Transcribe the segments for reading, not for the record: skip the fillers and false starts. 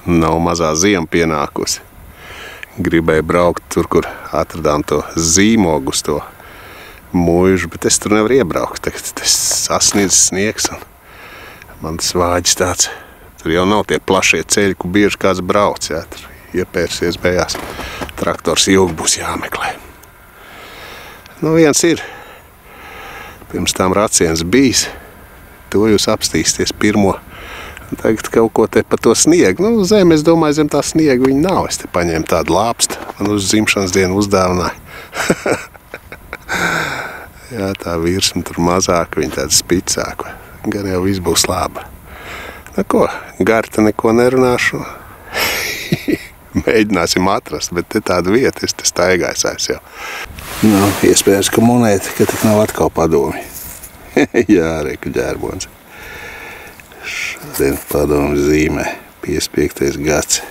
Nav mazā ziema pienākusi. Gribēju braukt tur, kur atradām to zīmogu uz to muižu, bet es tur nevaru iebraukt. Tagad tas sasniedz sniegs un man tas vāģis tāds. Tur jau nav tie plašie ceļi, kur bieži kāds brauc. Jā, tur iepērsies beigās. Traktors ilgi būs jāmeklē. Nu, viens ir. Pirms tām racienas bijis. To jūs apstīsties pirmo. Tagad kaut ko te pa to sniegu. Nu, zem, es domāju, zem tā sniega viņa nav. Es te paņēmu tādu lāpstu. Man uz dzimšanas dienu uzdāvināja. Jā, tā virsma tur mazāka, viņa tāda spicāka. Gan jau viss būs labi. Nu ko, gari te neko nerunāšu. Mēģināsim atrast, bet te tāda vieta, es te staigājos jau. Nu, iespējams, ka monēta, ka tik nav atkal padomi. Jā, reku ģērbons. Šodien padomu zīmē, 55. gads.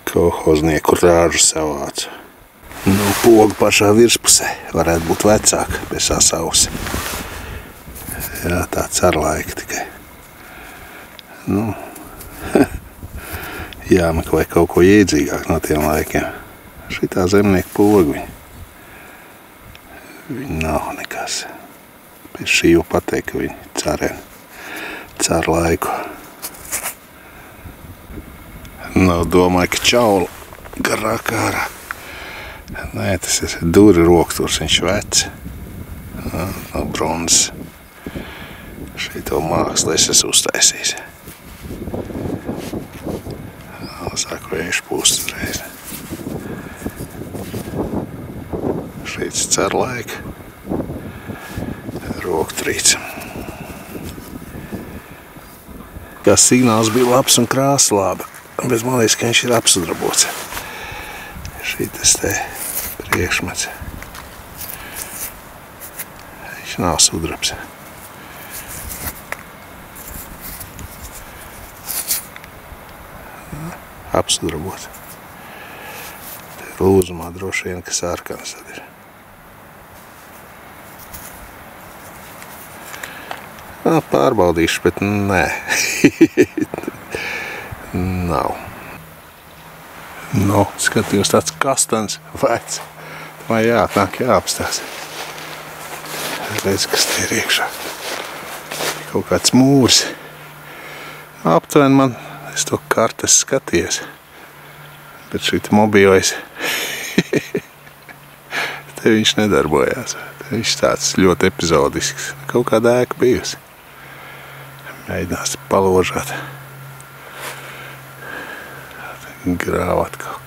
Kolhoznieku rāžu savācu. Nu, poga pašā virspusē varētu būt vecāka, bez sasausi. Jā, tāds ar laika tikai. Nu, jāmeklē kaut ko iedzīgāk no tiem laikiem. Šitā zemnieku poga viņa nav nekas. Pēc šī jau pateikt, ka viņa carēna. Car laiku. Nav domāju, ka čaula garākā ārā. Nē, tas ir duri rokturs, viņš vecs. No bronzas. Šito mākslu es esmu uztaisījis. Sāk vējš pūst uzreiz. Šīts car laika. Roktrīts. Kā signāls bija labs un krāsa laba, bet man liekas, ka viņš ir apsudrabots. Šitas te priekšmets. Viņš nav sudrabs. Apsudrabots. Te lūzumā droši vien, ka sarkanas tad ir. Pārbaudīšu, bet nē. Nav. Nu, skatījos tāds kastans vecs. Vai jāatnāk jāapstās. Redz, kas te ir iekšā. Kaut kāds mūris. Aptuveni man, es to kartes skaties. Bet šī mobilais. Te viņš nedarbojās. Te viņš tāds ļoti epizodisks. Kaut kāda ēka bijusi. Mēģinās paložāt. Grāv atkal.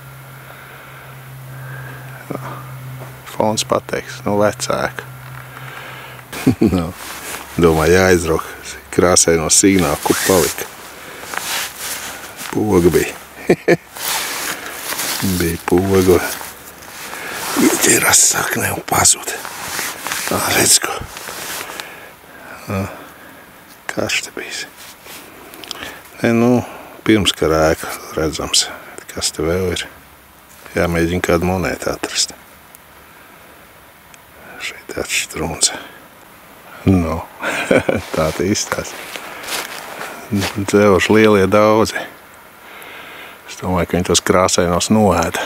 Fons pateiks, nu vecāka. No. Domāju, jāizrok. Krāsai no signāla, kur palika. Poga bija. Bija poga. Ieķeras saknē un pazuda. Tā, redz ko. Karš te bijis. Ne, nu, pirms karēka redzams, kas te vēl ir. Jāmēģina kādu monētu atrast. Šeit tāds strunce. Nu, tā te izstās. Dzēvuši lielie daudzi. Es domāju, ka viņi tos krāsainos noēda.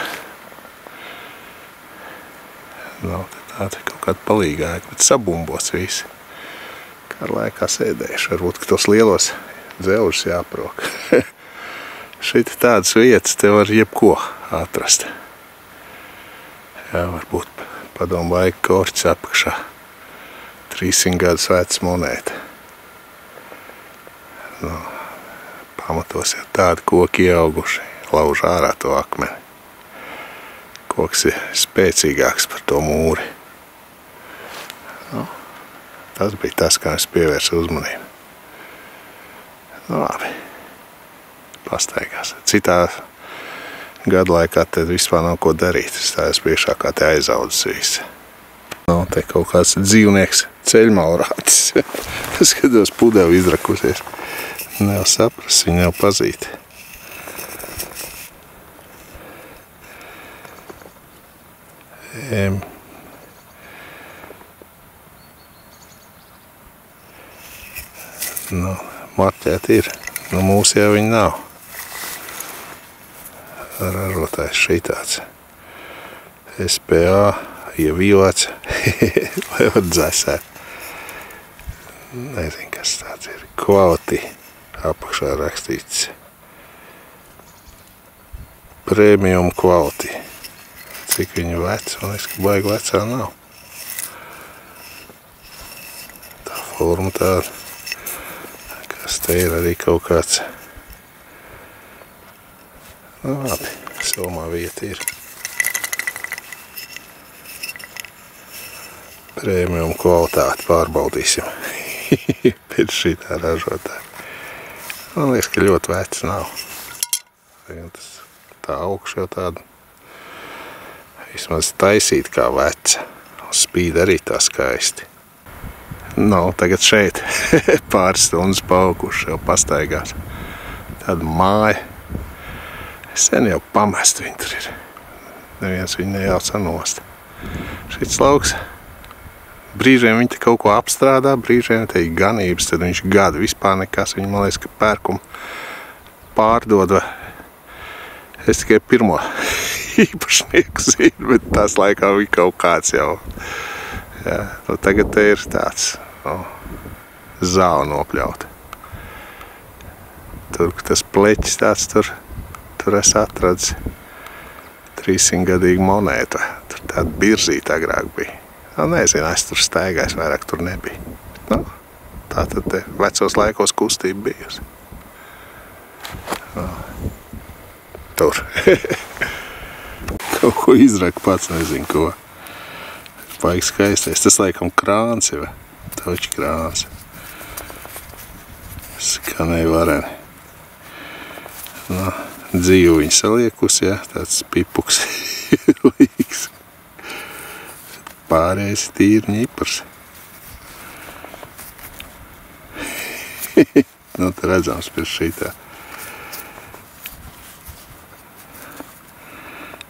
Nav te tāda kaut kāda palīgāka, bet sabumbots visi. Ar laikā sēdējuši, varbūt, ka tos lielos dzēvušus jāprok. Šeit tādas vietas te var jebko atrast. Jā, varbūt padomu laika korķis apakšā. 300 gadus veca monēta. Nu, pamatos jau tādi koki ieauguši, lauž ārā to akmeni. Koks ir spēcīgāks par to mūri. Nu, tas bija tas, kā es pievērsu uzmanību. Nu, labi. Pastaigās. Citā gadu laikā tad vispār nav ko darīt. Es tā esmu priekšā kā te aizaudzis viss. Nu, te kaut kāds dzīvnieks ceļmalrātis. Skatos, pudevi izrakusies. Nevar saprast, viņu jau pazīt. Nu, marķēti ir. Nu, mūsu jau viņi nav. ražotājs šitāds. SPA, ievilots, lai var dzēsēt. Nezinu, kas tāds ir. Quality, apakšā rakstīts. Premium quality. Cik viņa veca, man liekas, ka baigi vecā nav. Tā forma tāda. Kas te ir arī kaut kāds. Nu, labi, somā vieta ir. Premium kvalitāti pārbaudīsim. Pēc šitā ražotā. Man liekas, ka ļoti vecs nav. Tā augša jau tāda vismaz taisīt kā veca. Spīd arī tā skaisti. Nav tagad šeit pāris stundas paukuši jau pastaigās. Tāda māja. Sen jau pamest viņi tur ir. Neviens viņu nejauca nost. Šits lauks. Brīžiem viņi te kaut ko apstrādā, brīžiem te ir ganības, tad viņš gada vispār nekas. Viņi, man liekas, ka pērkumu pārdod. Es tikai pirmo īpašnieku zinu, bet tās laikā bija kaut kāds jau. Jā, nu tagad te ir tāds zāle nopļauta. Tur, tas pleķis tāds, tur es atradzu 300-gadīgu monētu. Tur tāda birzīta agrāk bija. Nu, nezinu, es tur staigājis, vairāk tur nebija. Nu, tā tad te vecos laikos kustība bijusi. Tur. Kaut ko izraka pats, nezinu ko. Baigi skaistais. Tas laikam krāns jau. Toči krāns. Skanēja vareni. Nu, dzīvu viņa saliekus, ja, tāds pipuks līgs. Pārējais tīri ņipars. Nu, te redzams pēc šitā.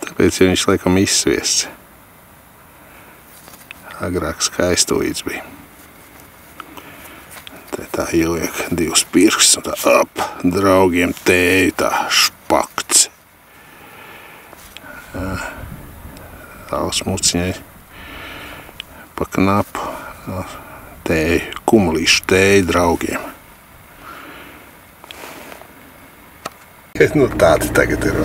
Tāpēc, ja viņš laikam izsviests. Agrāk skaistulīts bija. Te tā ieliek divus pirkstus un tā ap, draugiem tēju tā špakts. Alsmuciņai pa knapu. Tēju, kumulīšu tēju draugiem. Nu tādi tagad ir.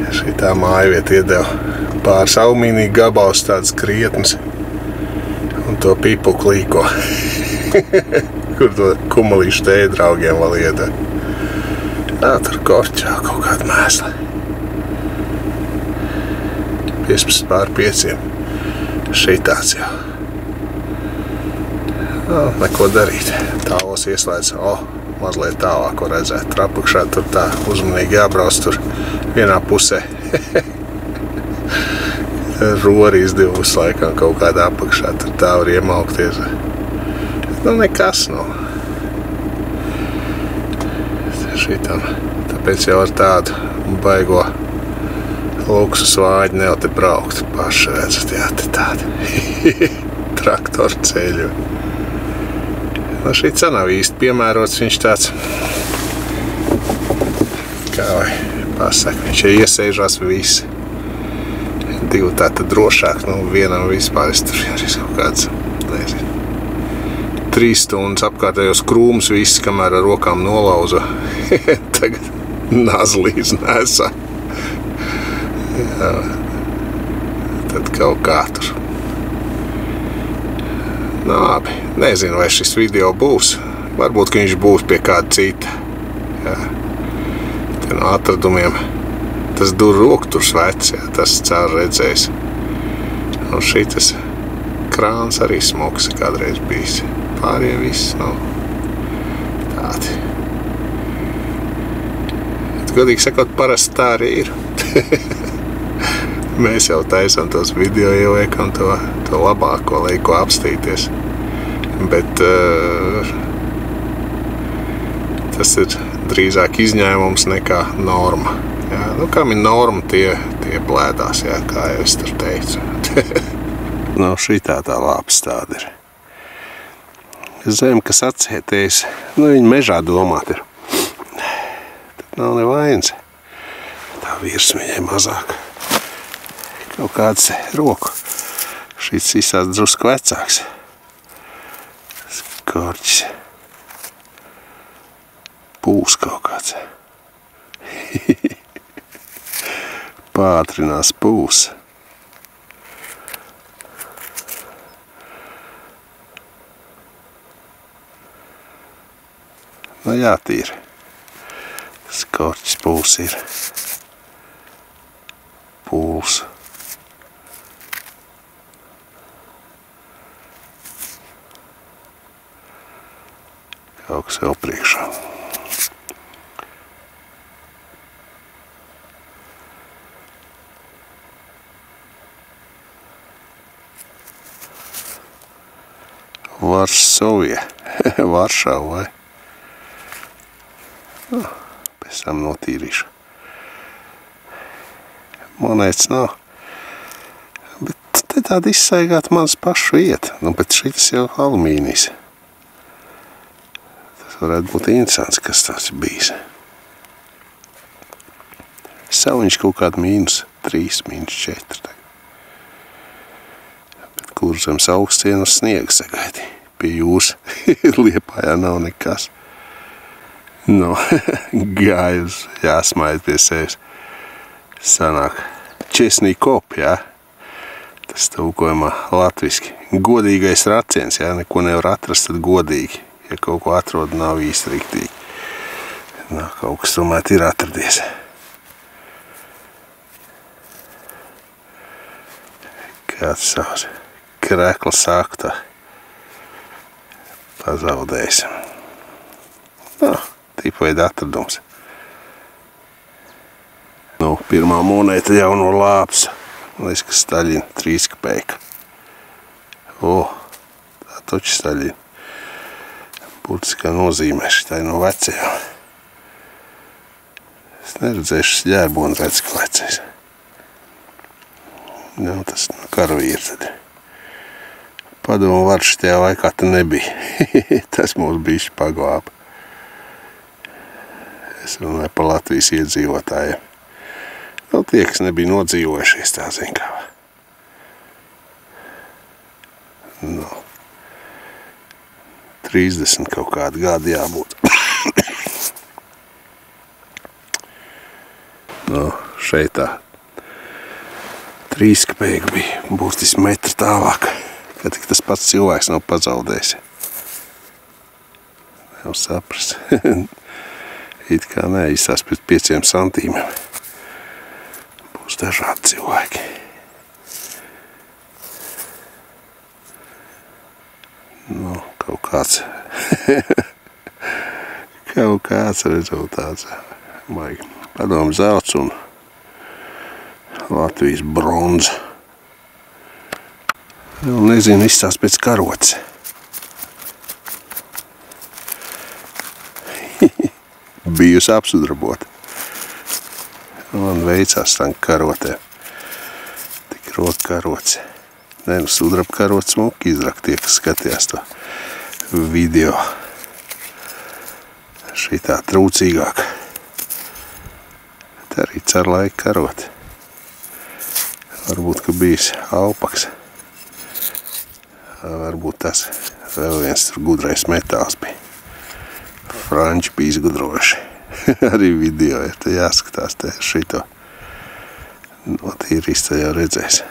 Šitā mājvieta iedeva pāris alumīnija gabals tāds krietnes un to pipu klīko, kur to kumulīšu tēju draugiem vēl iedeva. Tā tur korķā kaut kāda mēsla. 15 pār 5. Šitāds jau. Neko darīt. Tālos ieslēdz. Mazliet tālāk, ko redzēt. Tur apakšā tur tā uzmanīgi jābrauc tur vienā pusē. Rori izdivusi laikam kaut kādā apakšā. Tur tā var iemaukties. Nu, nekas, nu. Šitam. Tāpēc jau ar tādu baigo luksus vāģi ne jau te braukt. Paši redzat, jā, te tādi traktoru ceļu. Nu, šī nav īsti piemērots, viņš tāds, kā vai pasaka, viņš iesēžās visi. Divi tā tad drošāk, nu vienam vispār es tur arī kaut kāds, nezinu, 3 stundas apkārtējos krūmus visi, kamēr ar rokām nolauza. Tagad nazlīs nesā. Jā, tad kaut kā tur. Nu, labi. Nezinu, vai šis video būs. Varbūt, ka viņš būs pie kāda cita. Jā. Te no atradumiem. Tas durrokturs vecs, jā, tas caur redzējis. Un šitas krāns arī smoks kādreiz bijis. Pārējie viss nav tādi. Godīgi sakot, parasti tā arī ir. Mēs jau taisam tos video, ieliekam to labāko, lai ko apstīties. Bet tas ir drīzāk izņēmums nekā norma. Jā, nu, kam ir norma, tie blēdās, jā, kā jau es tur teicu. Nu, šitā tā lāpes tāda ir. Zem, kas atsietējas, nu, viņa mežā domāt ir. Tad nav nevainas. Tā virsmiņai mazāk. Kaut kāds roku. Šis izsās drusku vecāks. Skorķis. Pūs kaut kāds. Pātrinās pūs. Nu jātīra. Skorķis pūs ir. Pūls. Kaut kas vēl priekšā. Varsovija. Varšava, vai? Pēc tam notīrīšu. Monētas nav. Bet te tāda izsaigāt manas pašu vieta. Nu, bet šitas jau alumīnijas. Tas varētu būt interesants, kas tāds ir bijis. Saviņš kaut kādu -3, -4. Bet kur zems augstienas sniega sagaidi. Pie jūras Liepājā nav nekas. Nu, gājus, jāsmaid pie sevis. Sanāk, česnīkop, jā. Tas tūkojumā latviski. Godīgais raciens, jā, neko nevar atrast, tad godīgi. Ja kaut ko atrod, nav īsti riktīgi. Nā, kaut kas tomēr ir atradies. Kāds savs krekla sāktā pazaudējis. Nā, tīpaveida atradums. Nu, pirmā monēta jau no lāps. Liekas, ka Staļina 3 kopēka. O, tā toči Staļina. Burtiskā nozīmē šitai no vecajām. Es neredzēju šis ģērboni, redz, ka vecais. Nu, tas no karavīra tad. Padomu varu šitajā laikā te nebija. Tas mums bišķi paglāba. Es runāju par Latvijas iedzīvotājiem. Vēl tie, kas nebija nodzīvojušies, tā zin kā. Nu, 30 kaut kādi gadi jābūt. Nu, šeit tā 3 kopēka bija burtiski metru tālāk, kad tik tas pats cilvēks nav pazaudējis. Nav saprast. It kā nē, izsās pēc 5 centīmiem. Būs dažādi cilvēki. Nu, kaut kāds kaut kāds rezultāts. Maigi. Padomu zelts un Latvijas bronza. Vēl nezinu, izstās pēc karotes. Bijusi apsudrabota. Man veicās tam karotē. Tik roka karots. Nē, nu sudraba karots smuki izrakt tie, kas skatījās to video. Šitā trūcīgāk. Tā arī cer laika karoti. Varbūt, ka bijis alpaks. Varbūt tas vēl viens tur gudrais metāls bija. Franči bija izgudrojuši. Arī video ir, te jāskatās te šito. Notīrīs, te jau redzēs.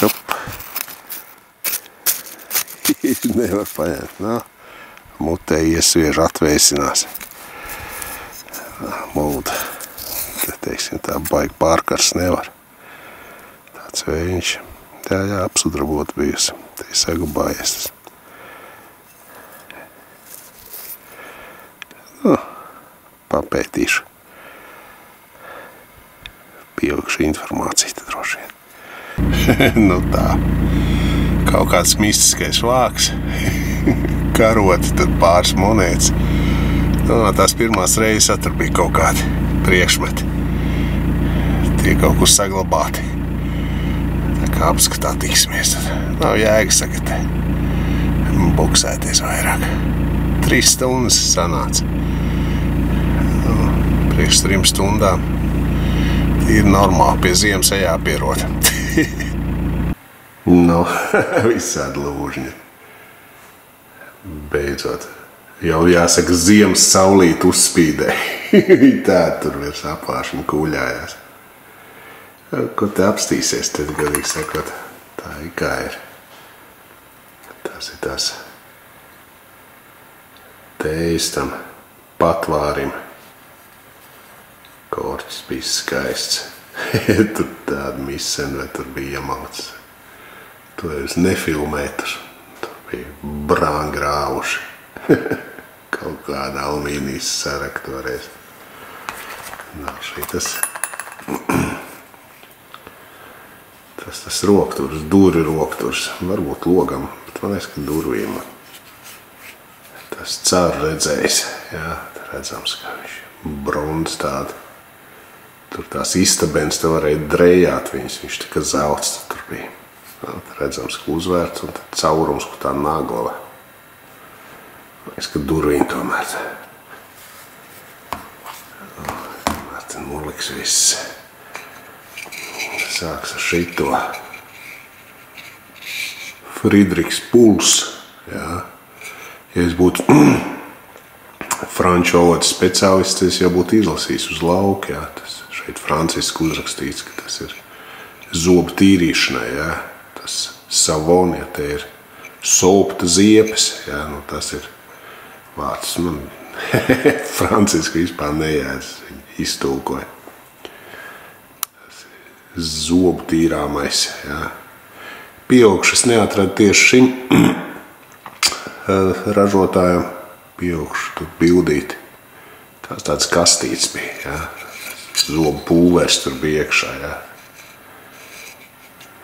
Hop. Nevar paņemt, nav. Mutē iesviež, atvēsinās. Mulda. Te, teiksim, tā baigi pārkars nevar. Tāds vējiņš. Jā, apsudrabot bijusi. Te saglabājies tas. Nu, papētīšu. Pielikšu informāciju te droši vien. Nu tā. Kaut kāds mistiskais vāks. Karoti, tad pāris monētas. Nu, tās pirmās reizes tur bija kaut kādi priekšmeti. Tie kaut kur saglabāti. Tā kā apskatā tiksimies. Nav jēga saka te boksēties vairāk. 3 stundas sanāca. priekš 3 stundām. Ir normāli, pie ziemas jāpierod. Nu, visādi lūžņi. Beidzot. Jau jāsaka, ziemas saulīt uzspīdē. Tā tur virs apvāršana kūļājās. Ko te apstīsies, tad godīgi sakot, tā ir kā ir. Tas ir tas tējas tam patvārim. Korķis bija skaists. Tur tāda misena, vai tur bija iemalts. To es nefilmēju, tur bija brāngrāvuši. Kaut kāda alumīnijas saraka toreiz. Nav šitas. Tas rokturs, duri rokturs. Varbūt logam, bet man liekas, ka durvīm. Tas caur redzējis. Jā, redzams, ka viņš bronz tāda. Tur tās istabens, te varēja drējāt viņas, viņš tika zelts, tur bija. Jā, redzams, ka uzvērts un tad caurums, ko tā naglava. Es, ka durvīm tomēr. Tomēr te noliks viss. Sāks ar šito. Friedrichs Puls. Jā. Ja es būtu franču valodas speciālists, es jau būtu izlasījis uz lauka. Jā. Tas šeit franciski uzrakstīts, ka tas ir zobu tīrīšanai. Jā. Tas savon, ja te ir sopta ziepes. Jā. Nu, tas ir vārds. Man franciski vispār nejēdz. Iztulkoja. Zobu tīrāmais. Jā. Pieaugšas neatrada tieši šim ražotājiem. Pieaugšu tur bildīti. Tās tāds kastīts bija. Jā. Zobu pulvers tur bija iekšā. Jā.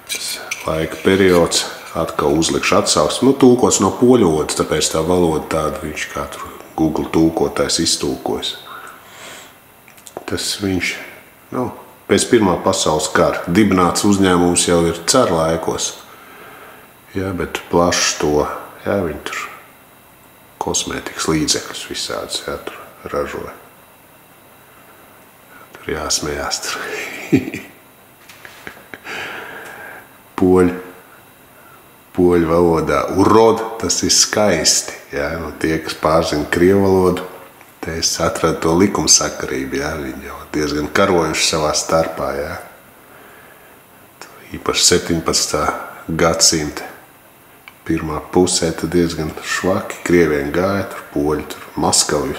Tas laika periods atkal uzlikšu atsauksmi. Nu, tulkots no poļu valodas, tāpēc tā valoda tāda viņš kā tur Google tulkotājs iztulkojas. Tas viņš, nu, pēc Pirmā pasaules kara dibināts uzņēmums jau ir caru laikos. Jā, bet plašs to, jā, viņi tur kosmētikas līdzekļus visādus, jā, tur ražoja. Tur jāsmējās tur. Poļu valodā urod, tas ir skaisti, jā, nu tie, kas pārzina krievu valodu, te es atradu to likumsakarību, jā, viņi jau diezgan karojuši savā starpā, jā. Īpaši 17. gadsimta pirmā pusē, tad diezgan švaki krievien gāja, tur poļi, tur Maskavi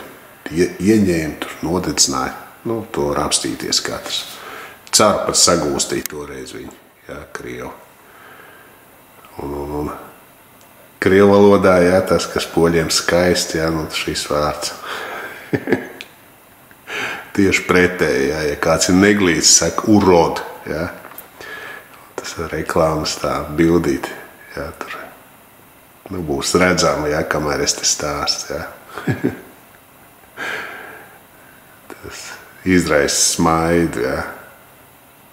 ieņēma, tur nodedzināja. Nu, to var apstīties, kā tas caru pat sagūstīja toreiz viņi, jā, krievu. Un krievu valodā, jā, tas, kas poļiem skaisti, jā, nu šis vārds. Tieši pretēji, jā, ja kāds ir neglīts, saka urod, jā. Tas reklāmas tā bildīti, jā, tur, nu, būs redzama, jā, kamēr es te stāstu, jā. Tas izraisa smaidu, jā.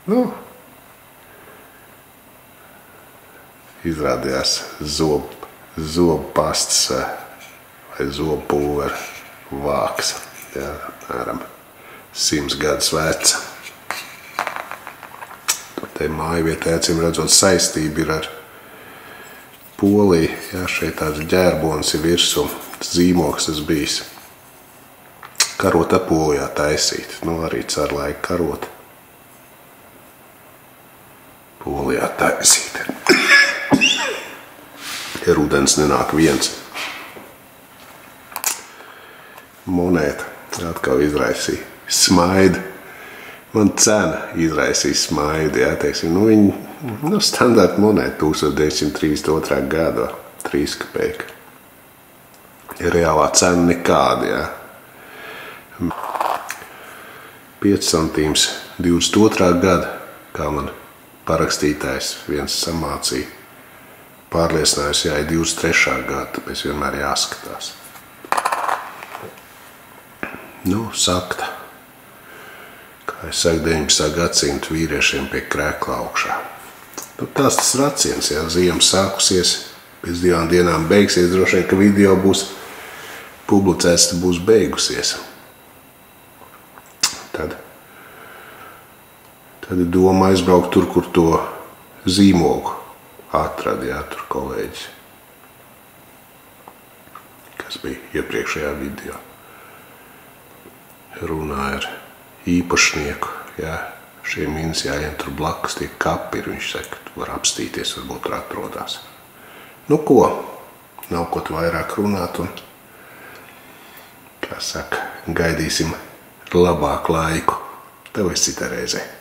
Nu, izrādījās zobu pastas vai zobu pulvera vāks, jā, apmēram 100 gadus veca. Te mājvietē, acīm redzot, saistība ir ar Poliju, jā, šeit tāds ģērbonis ir virsū, zīmoks tas bijis. Karota Polijā taisīt, nu arī caur laiku karota. Polijā taisīt. Ja rudens nenāk viens. Monēta atkal izraisīja smaidu. Man cena izraisīja smaidu, jā, teiksim, nu viņi, nu standarta monēta 1932. gadā, 3 kopēka. Reālā cena nekāda, jā. 5 centīms 22. gada, kā man parakstītājs viens samācīja. Pārliecinājums, jā, ir 23. gada, tāpēc vienmēr jāskatās. Nu, sakta. Kā es saku, 19. gadsimta vīriešiem pie krēkla augšā. Nu, tas raciens, jā, ziema sākusies, pēc 2 dienām beigsies, droši vien, ka video būs publicēts, būs beigusies. Tad ir doma aizbraukt tur, kur to zīmogu atrada, jā, tur kolēģis, kas bija iepriekšējā video. Runāja ar īpašnieku, jā, šiem minas jāien tur blakus, tie kapi ir, viņš saka, tu var apstīties, varbūt tur atrodās. Nu ko, nav ko tu vairāk runāt un, kā saka, gaidīsim labāku laiku. Tev es citai reizei.